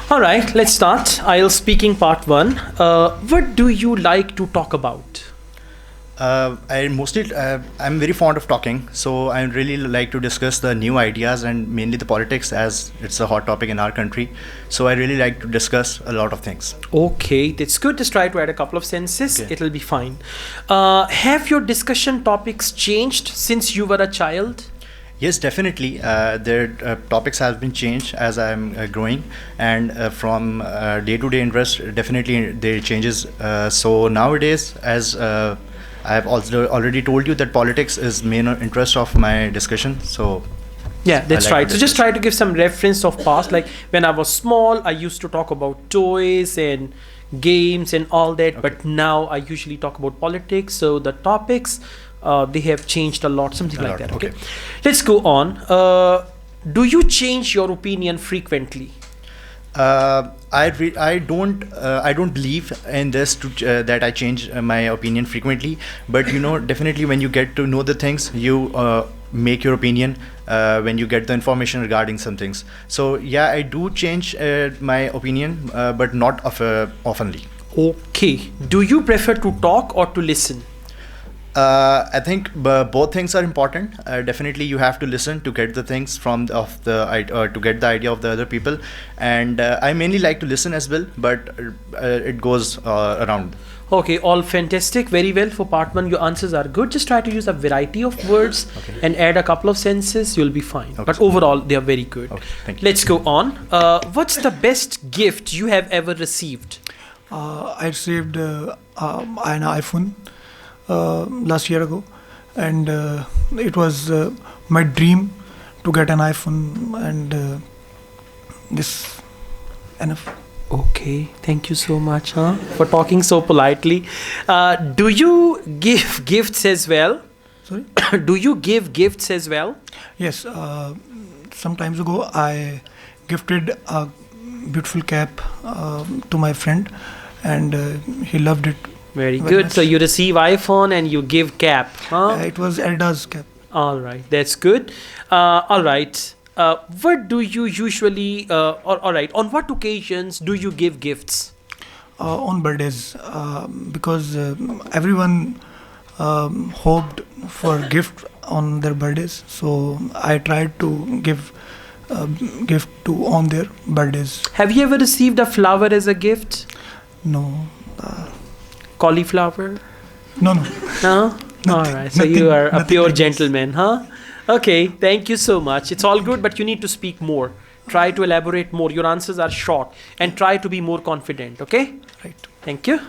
All right, let's start. IELTS speaking part one. What do you like to talk about? I'm very fond of talking, so I really like to discuss the new ideas and mainly the politics, as it's a hot topic in our country. So I really like to discuss a lot of things. Okay, that's good. Just try to add a couple of sentences. Okay. It'll be fine. Have your discussion topics changed since you were a child? Yes, definitely. Their topics have been changed as I'm growing, and from day-to-day interest, definitely there changes. So nowadays, as I've also already told you that politics is main interest of my discussion. So Yeah, that's like right. to So just discuss. try to give some reference of past. Like when I was small, I used to talk about toys and games and all that. But now I usually talk about politics. So the topics, they have changed a lot, something A like lot, that. Okay. okay. Let's go on. Do you change your opinion frequently? I don't believe in this that I change my opinion frequently. But definitely when you get to know the things, you make your opinion when you get the information regarding some things. So yeah, I do change my opinion, but not oftenly. Okay. Do you prefer to talk or to listen? I think both things are important. Definitely, you have to listen to get the things to get the idea of the other people, and I mainly like to listen as well. But it goes around. Okay, all fantastic. Very well. For part one, your answers are good. Just try to use a variety of words and add a couple of sentences. You'll be fine. Okay. But overall, they are very good. Okay, thank you. Let's go on. What's the best gift you have ever received? I received an iPhone last year ago, and it was my dream to get an iPhone, and this enough. Okay, thank you so much for talking so politely. Do you give gifts as well? Sorry. Do you give gifts as well? Yes, some times ago I gifted a beautiful cap to my friend, and he loved it. Very Very good. much. So you receive iPhone and you give cap, huh? It was Elda's cap. All right, that's good. All right. What do you usually, all right, on what occasions do you give gifts? On birthdays, because everyone hoped for gift on their birthdays, so I tried to give gift to on their birthdays. Have you ever received a flower as a gift? No, Cauliflower? no. No? All right, so you are a nothing pure like this. gentleman, huh? Okay, thank you so much. It's all good, but you need to speak more. Try to elaborate more. Your answers are short and try to be more confident, okay? Right. Thank you.